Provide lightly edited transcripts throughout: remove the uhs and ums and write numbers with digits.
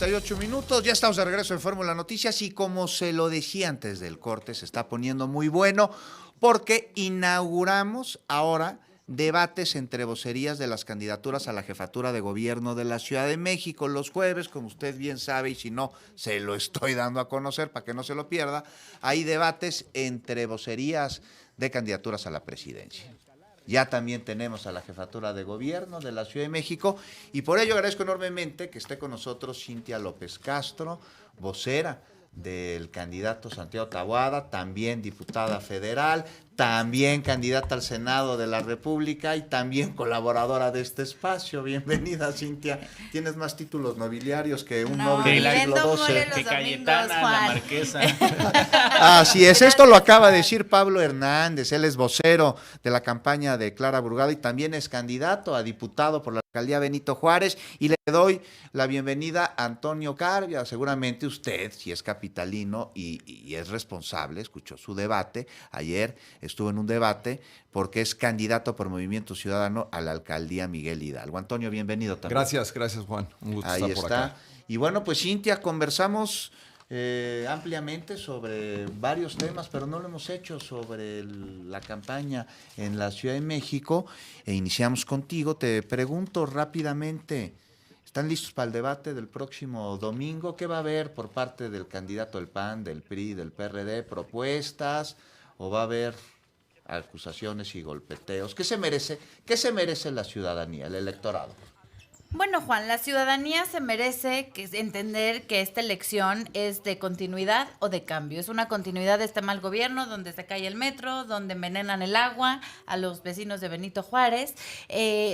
8 minutos, ya estamos de regreso en Fórmula Noticias y como se lo decía antes del corte, se está poniendo muy bueno porque inauguramos ahora debates entre vocerías de las candidaturas a la jefatura de gobierno de la Ciudad de México los jueves, como usted bien sabe, y si no, se lo estoy dando a conocer para que no se lo pierda, hay debates entre vocerías de candidaturas a la presidencia. Ya también tenemos a la jefatura de gobierno de la Ciudad de México y por ello agradezco enormemente que esté con nosotros Cintia López Castro, vocera del candidato Santiago Taboada, también diputada federal, también candidata al Senado de la República y también colaboradora de este espacio. Bienvenida, Cintia. Tienes más títulos nobiliarios que un noble del siglo XII. Que Cayetana, la marquesa. Así es, esto lo acaba de decir Pablo Hernández, él es vocero de la campaña de Clara Brugada y también es candidato a diputado por la alcaldía Benito Juárez, y le doy la bienvenida a Antonio Carbia. Seguramente usted, si es capitalino y es responsable, escuchó su debate, ayer estuvo en un debate porque es candidato por Movimiento Ciudadano a la alcaldía Miguel Hidalgo. Antonio, bienvenido también. Gracias Juan, un gusto Ahí estar por está. acá. Y bueno, pues Cintia, conversamos ampliamente sobre varios temas, pero no lo hemos hecho sobre la campaña en la Ciudad de México e iniciamos contigo. Te pregunto rápidamente, ¿están listos para el debate del próximo domingo? ¿Qué va a haber por parte del candidato del PAN, del PRI, del PRD? ¿Propuestas o va a haber acusaciones y golpeteos? ¿Qué se merece la ciudadanía, el electorado? Bueno, Juan, la ciudadanía se merece entender que esta elección es de continuidad o de cambio. Es una continuidad de este mal gobierno donde se cae el metro, donde envenenan el agua a los vecinos de Benito Juárez,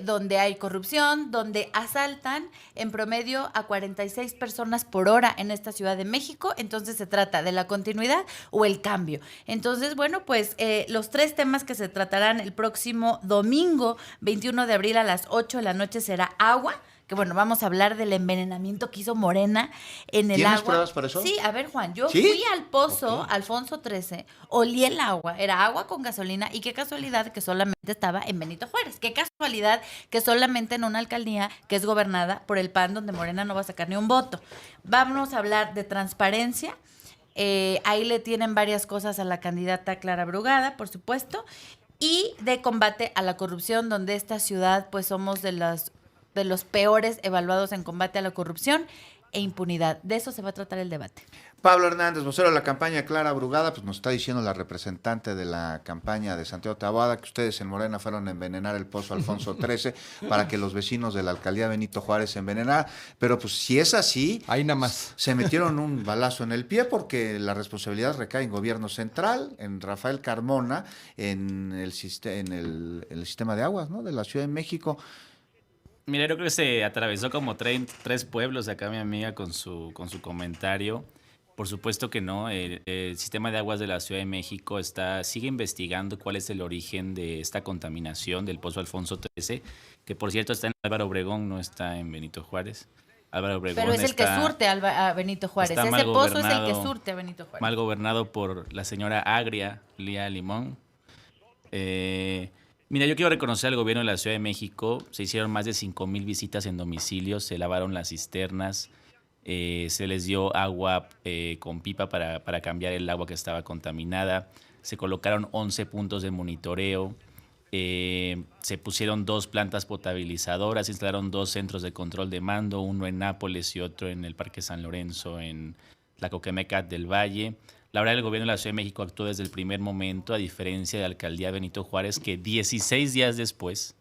donde hay corrupción, donde asaltan en promedio a 46 personas por hora en esta Ciudad de México. Entonces se trata de la continuidad o el cambio. Entonces, bueno, pues los tres temas que se tratarán el próximo domingo, 21 de abril a las 8 de la noche será agua. Que bueno, vamos a hablar del envenenamiento que hizo Morena en el agua. ¿Tienes pruebas para eso? Sí, a ver, Juan, yo ¿Sí? fui al pozo, Okay. Alfonso XIII, olí el agua, era agua con gasolina, y qué casualidad que solamente estaba en Benito Juárez, qué casualidad que solamente en una alcaldía que es gobernada por el PAN, donde Morena no va a sacar ni un voto. Vamos a hablar de transparencia. Ahí le tienen varias cosas a la candidata Clara Brugada, por supuesto, y de combate a la corrupción, donde esta ciudad pues somos de los peores evaluados en combate a la corrupción e impunidad. De eso se va a tratar el debate. Pablo Hernández, vocero de la campaña de Clara Brugada, pues nos está diciendo la representante de la campaña de Santiago Taboada que ustedes en Morena fueron a envenenar el pozo Alfonso XIII para que los vecinos de la alcaldía Benito Juárez se envenenaran. Pero pues si es así, Ahí nada más. se metieron un balazo en el pie porque la responsabilidad recae en gobierno central, en Rafael Carmona, en el sistema de aguas, ¿no?, de la Ciudad de México. Mira, yo creo que se atravesó como tres pueblos acá mi amiga con su comentario. Por supuesto que no. El sistema de aguas de la Ciudad de México sigue investigando cuál es el origen de esta contaminación del pozo Alfonso XIII, que por cierto está en Álvaro Obregón, no está en Benito Juárez. Álvaro Obregón Pero es el que surte a Benito Juárez. Ese pozo es el que surte a Benito Juárez. Mal gobernado por la señora Agria, Lía Limón. Mira, yo quiero reconocer al gobierno de la Ciudad de México. Se hicieron más de 5,000 visitas en domicilios, se lavaron las cisternas, se les dio agua con pipa para cambiar el agua que estaba contaminada, se colocaron 11 puntos de monitoreo, se pusieron 2 plantas potabilizadoras, se instalaron 2 centros de control de mando, uno en Nápoles y otro en el Parque San Lorenzo, en Tlacoquemecat del Valle. La verdad, el gobierno de la Ciudad de México actuó desde el primer momento, a diferencia de la alcaldía Benito Juárez, que 16 días después,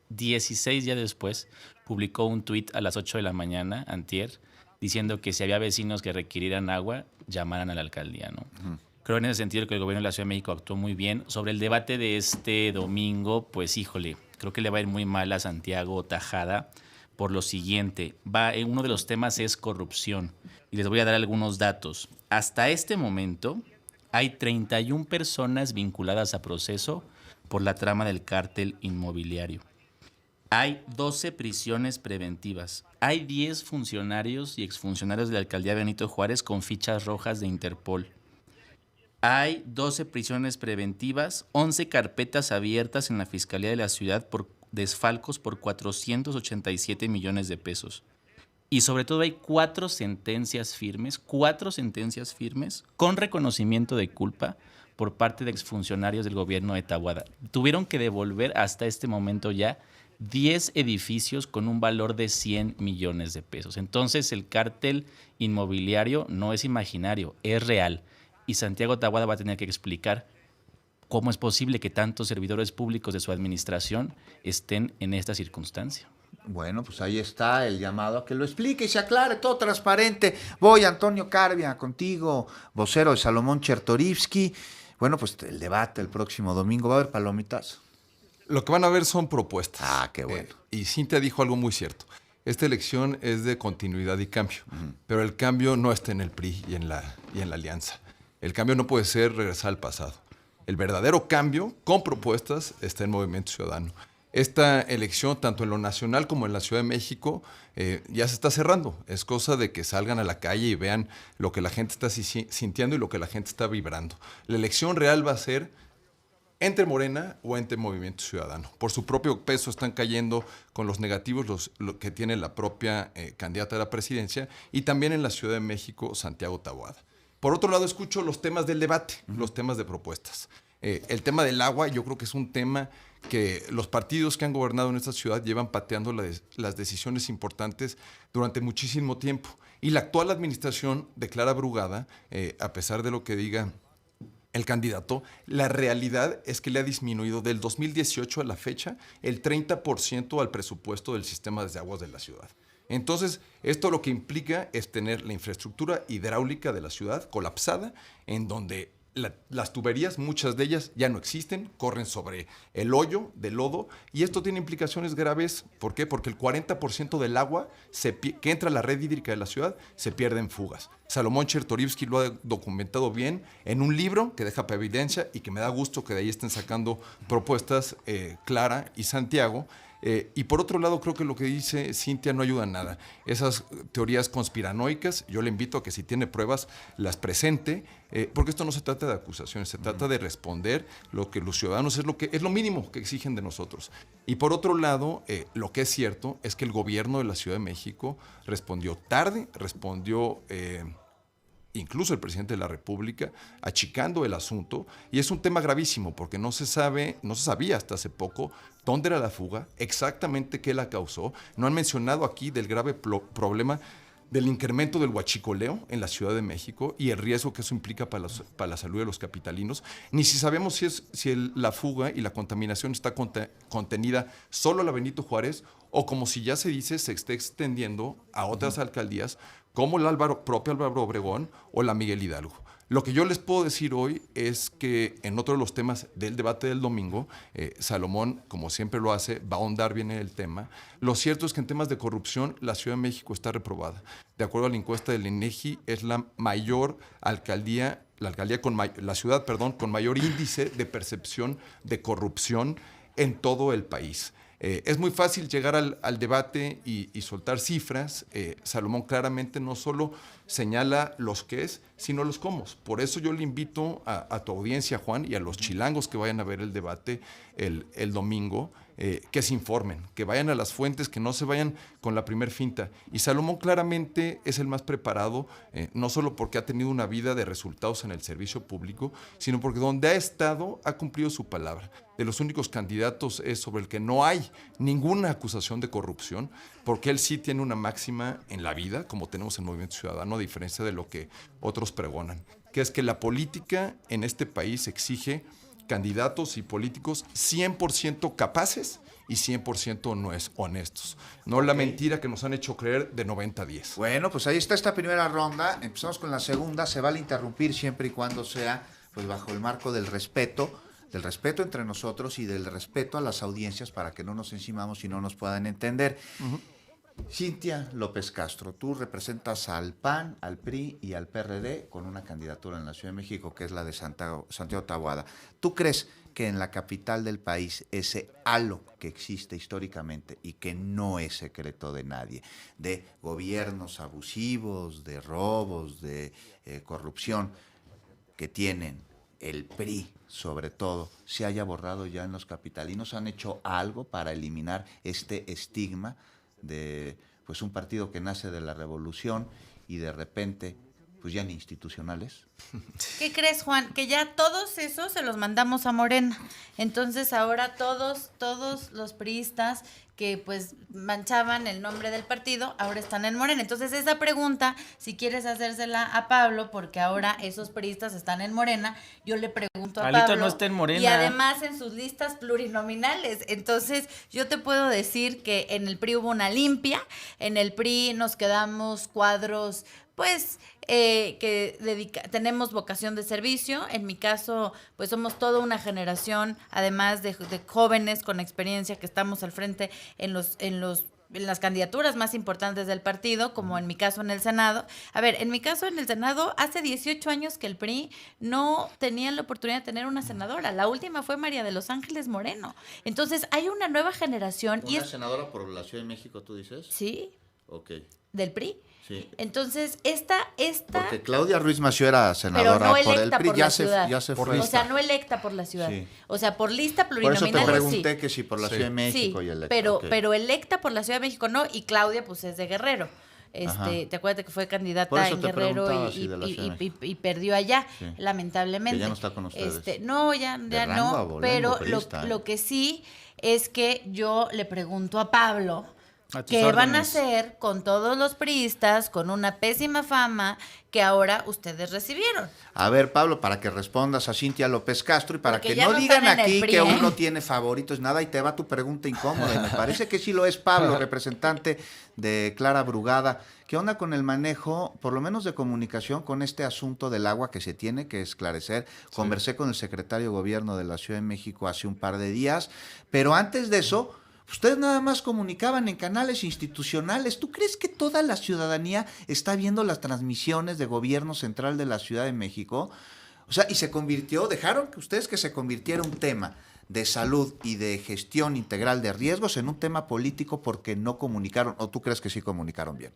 publicó un tuit a las 8 de la mañana, antier, diciendo que si había vecinos que requirieran agua, llamaran a la alcaldía, ¿no? Uh-huh. Creo en ese sentido que el gobierno de la Ciudad de México actuó muy bien. Sobre el debate de este domingo, pues híjole, creo que le va a ir muy mal a Santiago Tajada por lo siguiente. Uno de los temas es corrupción y les voy a dar algunos datos. Hasta este momento hay 31 personas vinculadas a proceso por la trama del cártel inmobiliario. Hay 12 prisiones preventivas. Hay 10 funcionarios y exfuncionarios de la alcaldía Benito Juárez con fichas rojas de Interpol. Hay 12 prisiones preventivas, 11 carpetas abiertas en la Fiscalía de la Ciudad por desfalcos por 487 millones de pesos. Y sobre todo hay 4 sentencias firmes con reconocimiento de culpa por parte de exfuncionarios del gobierno de Taboada. Tuvieron que devolver hasta este momento ya 10 edificios con un valor de 100 millones de pesos. Entonces el cártel inmobiliario no es imaginario, es real. Y Santiago Taboada va a tener que explicar cómo es posible que tantos servidores públicos de su administración estén en esta circunstancia. Bueno, pues ahí está el llamado a que lo explique y se aclare, todo transparente. Voy, Antonio Carvia, contigo, vocero de Salomón Chertorivsky. Bueno, pues el debate el próximo domingo, ¿va a haber palomitas? Lo que van a ver son propuestas. Ah, qué bueno. Y Cintia dijo algo muy cierto. Esta elección es de continuidad y cambio, pero el cambio no está en el PRI y en la alianza. El cambio no puede ser regresar al pasado. El verdadero cambio, con propuestas, está en Movimiento Ciudadano. Esta elección, tanto en lo nacional como en la Ciudad de México, ya se está cerrando. Es cosa de que salgan a la calle y vean lo que la gente está sintiendo y lo que la gente está vibrando. La elección real va a ser entre Morena o entre Movimiento Ciudadano. Por su propio peso están cayendo con los negativos lo que tiene la propia candidata a la presidencia, y también en la Ciudad de México, Santiago Taboada. Por otro lado, escucho los temas del debate, los temas de propuestas. El tema del agua, yo creo que es un tema que los partidos que han gobernado en esta ciudad llevan pateando las decisiones importantes durante muchísimo tiempo. Y la actual administración de Clara Brugada, a pesar de lo que diga el candidato, la realidad es que le ha disminuido del 2018 a la fecha el 30% al presupuesto del sistema de aguas de la ciudad. Entonces, esto lo que implica es tener la infraestructura hidráulica de la ciudad colapsada, en donde las tuberías, muchas de ellas ya no existen, corren sobre el hoyo de lodo, y esto tiene implicaciones graves. ¿Por qué? Porque el 40% del agua que entra a la red hídrica de la ciudad se pierde en fugas. Salomón Chertorivsky lo ha documentado bien en un libro que deja para evidencia, y que me da gusto que de ahí estén sacando propuestas Clara y Santiago. Y por otro lado, creo que lo que dice Cintia no ayuda a nada. Esas teorías conspiranoicas, yo le invito a que si tiene pruebas las presente, porque esto no se trata de acusaciones, se trata de responder lo que los ciudadanos es lo mínimo que exigen de nosotros. Y por otro lado, lo que es cierto es que el gobierno de la Ciudad de México respondió tarde, incluso el presidente de la República, achicando el asunto, y es un tema gravísimo porque no se sabía hasta hace poco dónde era la fuga, exactamente qué la causó. No han mencionado aquí del grave problema del incremento del huachicoleo en la Ciudad de México y el riesgo que eso implica para la salud de los capitalinos, ni si sabemos si la fuga y la contaminación está contenida solo a la Benito Juárez, o como si ya se dice, se esté extendiendo a otras alcaldías como el propio Álvaro Obregón o la Miguel Hidalgo. Lo que yo les puedo decir hoy es que en otro de los temas del debate del domingo, Salomón, como siempre lo hace, va a ahondar bien en el tema. Lo cierto es que en temas de corrupción la Ciudad de México está reprobada. De acuerdo a la encuesta del INEGI, es la mayor alcaldía, la ciudad con mayor índice de percepción de corrupción en todo el país. Es muy fácil llegar al debate y soltar cifras. Salomón claramente no solo señala los qués, sino los cómo. Por eso yo le invito a tu audiencia, Juan, y a los chilangos que vayan a ver el debate el domingo, que se informen, que vayan a las fuentes, que no se vayan con la primer finta. Y Salomón claramente es el más preparado, no solo porque ha tenido una vida de resultados en el servicio público, sino porque donde ha estado ha cumplido su palabra. De los únicos candidatos es sobre el que no hay ninguna acusación de corrupción, porque él sí tiene una máxima en la vida, como tenemos en Movimiento Ciudadano, a diferencia de lo que otros pregonan, que es que la política en este país exige candidatos y políticos 100% capaces y 100% no es honestos. No la mentira que nos han hecho creer de 90-10. Bueno, pues ahí está esta primera ronda. Empezamos con la segunda. Se vale interrumpir siempre y cuando sea pues bajo el marco del respeto entre nosotros y del respeto a las audiencias, para que no nos encimamos y no nos puedan entender. Cintia López Castro, tú representas al PAN, al PRI y al PRD con una candidatura en la Ciudad de México, que es la de Santiago Taboada. ¿Tú crees que en la capital del país ese halo que existe históricamente y que no es secreto de nadie, de gobiernos abusivos, de robos, de corrupción que tienen el PRI sobre todo, se haya borrado ya en los capitalinos? ¿Han hecho algo para eliminar este estigma de pues un partido que nace de la revolución y de repente pues ya ni institucionales. ¿Qué crees, Juan? Que ya todos esos se los mandamos a Morena. Entonces ahora todos los priistas que pues manchaban el nombre del partido, ahora están en Morena. Entonces esa pregunta, si quieres hacérsela a Pablo, porque ahora esos priistas están en Morena, yo le pregunto a Alito Pablo. no está en Morena. Y además en sus listas plurinominales. Entonces yo te puedo decir que en el PRI hubo una limpia, en el PRI nos quedamos cuadros pues tenemos vocación de servicio. En mi caso, pues somos toda una generación, además de jóvenes con experiencia que estamos al frente en las candidaturas más importantes del partido, como en mi caso en el Senado. A ver, en mi caso en el Senado, hace 18 años que el PRI no tenía la oportunidad de tener una senadora. La última fue María de los Ángeles Moreno. Entonces, hay una nueva generación. ¿Una senadora por la Ciudad de México, tú dices? Sí. Ok. ¿Del PRI? Sí. Entonces, esta... Porque Claudia Ruiz Massieu era senadora pero no por el electa PRI, por la ciudad. ya se fue. O sea, no electa por la ciudad. Sí. O sea, por lista Por plurinominal. eso te pregunté sí. que si por la Sí. Ciudad de México Sí, y electa. pero, Ok. pero electa por la Ciudad de México no, y Claudia pues es de Guerrero. Ajá. Te acuerdas que fue Por candidata eso en te Guerrero preguntaba si de la Ciudad de México. y perdió allá, Sí. lamentablemente. Que ya no está con ustedes. No, ya De rango no, a bolengo, pero priista, lo que sí es que yo le pregunto a Pablo A tus qué van a órdenes. hacer con todos los priistas con una pésima fama que ahora ustedes recibieron. A ver, Pablo, para que respondas a Cintia López Castro y para Porque que ya no no digan están en el aquí PRI, que ¿eh? uno tiene favoritos, nada, y te va tu pregunta incómoda. Y me parece que sí lo es Pablo, representante de Clara Brugada. ¿Qué onda con el manejo, por lo menos de comunicación, con este asunto del agua que se tiene que esclarecer? Conversé con el secretario de Gobierno de la Ciudad de México hace un par de días, pero antes de eso, ustedes nada más comunicaban en canales institucionales. ¿Tú crees que toda la ciudadanía está viendo las transmisiones de Gobierno Central de la Ciudad de México? O sea, y dejaron que ustedes que se convirtiera un tema de salud y de gestión integral de riesgos en un tema político porque no comunicaron, ¿o tú crees que sí comunicaron bien?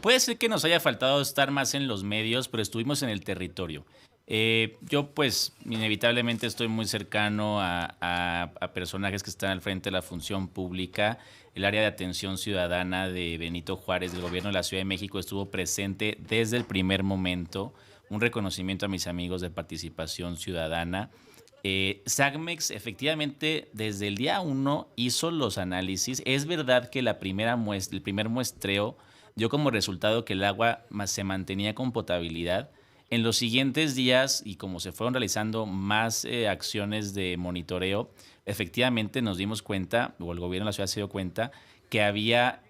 Puede ser que nos haya faltado estar más en los medios, pero estuvimos en el territorio. Yo pues inevitablemente estoy muy cercano a personajes que están al frente de la función pública. El área de atención ciudadana de Benito Juárez del gobierno de la Ciudad de México estuvo presente desde el primer momento. Un reconocimiento a mis amigos de Participación Ciudadana. SACMEX efectivamente desde el día 1 hizo los análisis. Es verdad que el primer muestreo dio como resultado que el agua se mantenía con potabilidad. En los siguientes días, y como se fueron realizando más acciones de monitoreo, efectivamente nos dimos cuenta, o el gobierno de la ciudad se dio cuenta, que había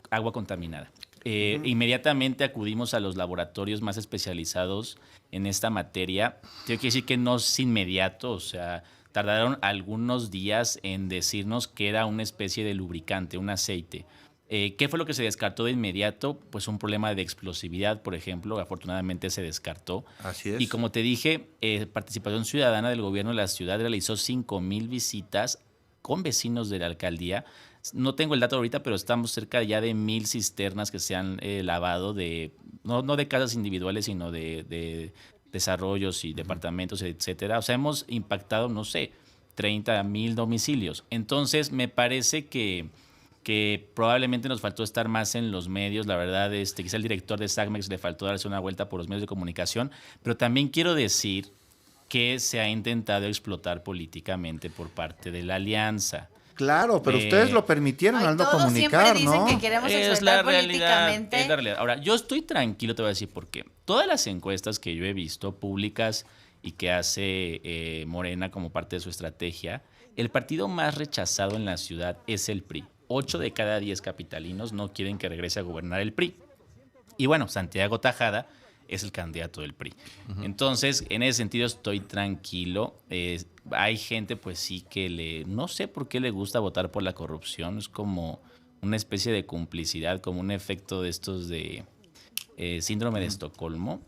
agua contaminada. Inmediatamente acudimos a los laboratorios más especializados en esta materia. Tengo que decir que no es inmediato, o sea, tardaron algunos días en decirnos que era una especie de lubricante, un aceite. ¿Qué fue lo que se descartó de inmediato? Pues un problema de explosividad, por ejemplo, afortunadamente se descartó. Así es. Y como te dije, Participación Ciudadana del gobierno de la ciudad realizó 5,000 visitas con vecinos de la alcaldía. No tengo el dato ahorita, pero estamos cerca ya de 1,000 cisternas que se han lavado, no de casas individuales, sino de desarrollos y departamentos, etcétera. O sea, hemos impactado, no sé, 30,000 domicilios. Entonces, me parece que probablemente nos faltó estar más en los medios. La verdad, quizá el director de SACMEX le faltó darse una vuelta por los medios de comunicación, pero también quiero decir que se ha intentado explotar políticamente por parte de la alianza. Claro, pero ustedes lo permitieron al no todos comunicar, siempre dicen ¿no? que queremos Es explotar la realidad, políticamente. es la realidad. Ahora, yo estoy tranquilo, te voy a decir por qué. Todas las encuestas que yo he visto públicas y que hace Morena como parte de su estrategia, el partido más rechazado en la ciudad es el PRI. 8 de cada 10 capitalinos no quieren que regrese a gobernar el PRI. Y bueno, Santiago Tajada es el candidato del PRI. Entonces, en ese sentido estoy tranquilo. Hay gente, pues sí, que no sé por qué le gusta votar por la corrupción. Es como una especie de complicidad, como un efecto de estos de síndrome de Estocolmo.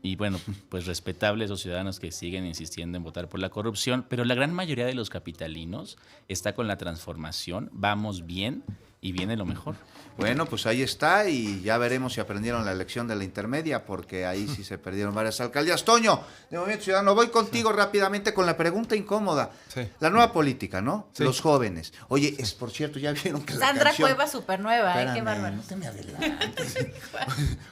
Y bueno, pues respetable esos ciudadanos que siguen insistiendo en votar por la corrupción, pero la gran mayoría de los capitalinos está con la transformación, vamos bien, y viene lo mejor. Bueno, pues ahí está y ya veremos si aprendieron la elección de la intermedia, porque ahí sí se perdieron varias alcaldías. Toño, de Movimiento Ciudadano, voy contigo rápidamente con la pregunta incómoda. Sí. La nueva política, ¿no? Sí. Los jóvenes. Oye, por cierto, ya vieron que la Sandra canción... Cuevas súper nueva, qué Espérame, bárbaro. no te me adelantes.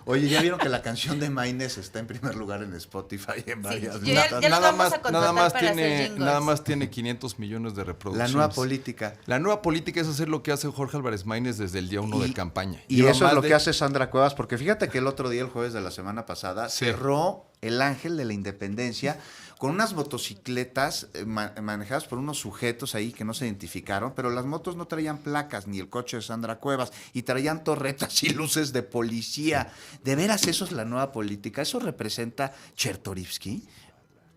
Oye, ya vieron que la canción de Maines está en primer lugar en Spotify en varias yo ya listas? los vamos a contratar para hacer jingles. nada más tiene 500 millones de La reproducciones. nueva política. La nueva política es hacer lo que hace Jorge Álvarez Maínez desde el día 1 de campaña. Y Lleva eso es más lo de- que hace Sandra Cuevas, porque fíjate que el otro día, el jueves de la semana pasada, Sí. cerró el Ángel de la Independencia con unas motocicletas manejadas por unos sujetos ahí que no se identificaron, pero las motos no traían placas, ni el coche de Sandra Cuevas, y traían torretas y luces de policía. ¿De veras eso es la nueva política? ¿Eso representa Chertorivsky?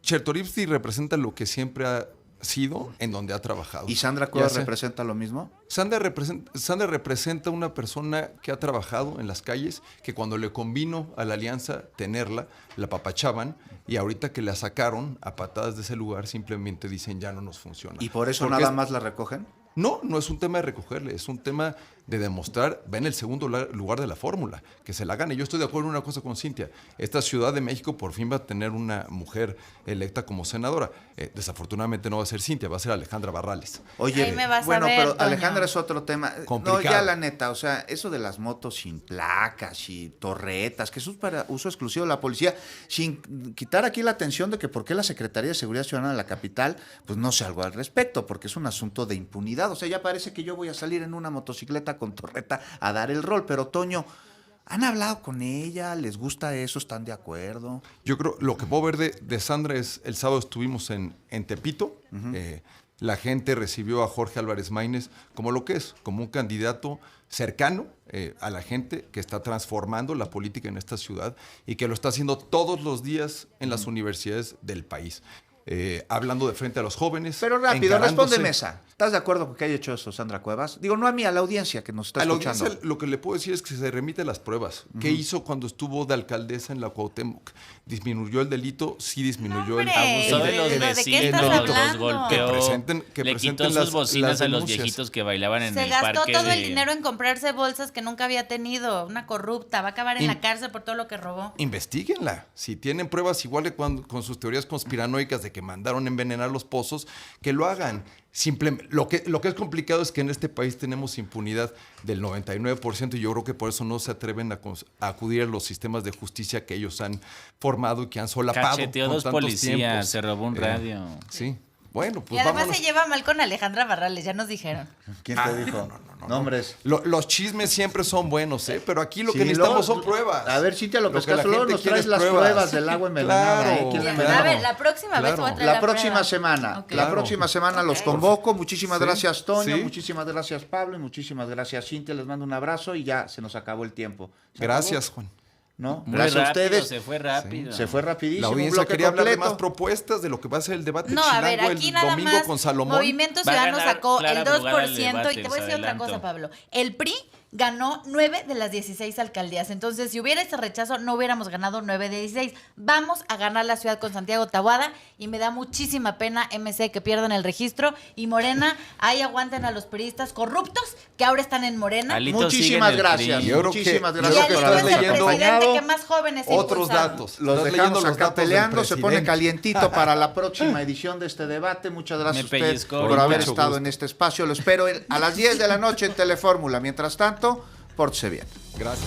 Chertorivsky representa lo que siempre ha sido en donde ha trabajado. ¿Y Sandra Ya Cuevas sea- representa lo mismo? Sandra representa una persona que ha trabajado en las calles, que cuando le convino a la alianza tenerla, la papachaban, y ahorita que la sacaron a patadas de ese lugar, simplemente dicen ya no nos funciona. ¿Y por eso Porque nada más la recogen? No, no es un tema de recogerle, es un tema de demostrar, ven el segundo lugar de la fórmula, que se la gane. Yo estoy de acuerdo en una cosa con Cintia, esta Ciudad de México por fin va a tener una mujer electa como senadora. Desafortunadamente no va a ser Cintia, va a ser Alejandra Barrales. Oye, Ahí me vas a bueno, ver, pero Toño. Alejandra es otro tema. Complicado. No, ya la neta, o sea, eso de las motos sin placas y torretas, que eso es para uso exclusivo de la policía, sin quitar aquí la atención de que por qué la Secretaría de Seguridad Ciudadana de la capital, pues no sé algo al respecto, porque es un asunto de impunidad. O sea, ya parece que yo voy a salir en una motocicleta con torreta a dar el rol, pero Toño, ¿han hablado con ella? ¿Les gusta eso? ¿Están de acuerdo? Yo creo, lo que puedo ver de Sandra es, el sábado estuvimos en Tepito, la gente recibió a Jorge Álvarez Maínez como lo que es, como un candidato cercano a la gente que está transformando la política en esta ciudad y que lo está haciendo todos los días en las universidades del país. Hablando de frente a los jóvenes. Pero rápido, encarándose. responde Mesa. ¿Estás de acuerdo con que haya hecho eso Sandra Cuevas? Digo, no a mí, a la audiencia que nos está A la escuchando. audiencia lo que le puedo decir es que se remite a las pruebas. ¿Qué hizo cuando estuvo de alcaldesa en la Cuauhtémoc? ¿Disminuyó el delito? Sí disminuyó el ¡Hombre! Abusó de los ¿De qué vecinos, estás los hablando? golpeó, que le quitó presenten sus las bocinas a los denuncias. viejitos que bailaban en Se el gastó parque. todo el de- dinero en comprarse bolsas que nunca había tenido. Una corrupta. Va a acabar en Y- la cárcel por todo lo que robó. Investíguenla. Si tienen pruebas igual que con sus teorías conspiranoicas de que mandaron envenenar los pozos, que lo hagan. Lo que es complicado es que en este país tenemos impunidad del 99% y yo creo que por eso no se atreven a acudir a los sistemas de justicia que ellos han formado y que han solapado. Cacheteó con dos tantos policías, tiempos. se robó un radio. Sí. Bueno, Y pues además vámonos. se lleva mal con Alejandra Barrales, ya nos dijeron. ¿Quién te dijo? No. Nombres. Los chismes siempre son buenos, ¿eh? Pero aquí lo Sí, que necesitamos luego- son pruebas. A ver, Cintia López Lo que la Castro, luego gente nos quiere traes es las pruebas del agua envenenada. Claro, ¿Quién le A envenenó? ver, la próxima vez te voy a traer La la próxima prueba. semana. Ok. La Claro. próxima semana los Ok. convoco. Muchísimas Sí, gracias, Toño. sí. Muchísimas gracias, Pablo. Y muchísimas gracias, Cintia. Les mando un abrazo y ya se nos acabó el tiempo. ¿Se Gracias, acabó? Juan. ¿No? Muy Gracias a rápido, ustedes. se fue rápido. Se fue rapidísimo. La un audiencia bloque quería hablar de completo. más propuestas de lo que va a ser el debate No, a ver, chilango aquí el nada domingo más con Salomón. Movimiento Va a Ciudadano ganar sacó Clara el Brugada 2% el y debate, te voy a decir otra adelanto. cosa, Pablo. El PRI ganó 9 de las 16 alcaldías. Entonces, si hubiera ese rechazo, no hubiéramos ganado 9 de 16. Vamos a ganar la ciudad con Santiago Taboada y me da muchísima pena, MC, que pierdan el registro. Y Morena, ahí aguanten a los periodistas corruptos que ahora están en Morena. Alito Muchísimas sigue en el gracias. PRI. Yo creo Muchísimas que- Y gracias yo por creo Alito que es habernos el leyendo presidente acompañado. que más jóvenes Otros impulsaron. datos. Los Estás dejamos leyendo los acá datos del peleando, se pone presidente. calientito para la próxima edición de este debate. Muchas gracias a Me usted pellizcó por ahorita. haber Mucho estado gusto. en este espacio. Lo espero a las 10 de la noche en Telefórmula. Mientras tanto, pórtese bien. Gracias.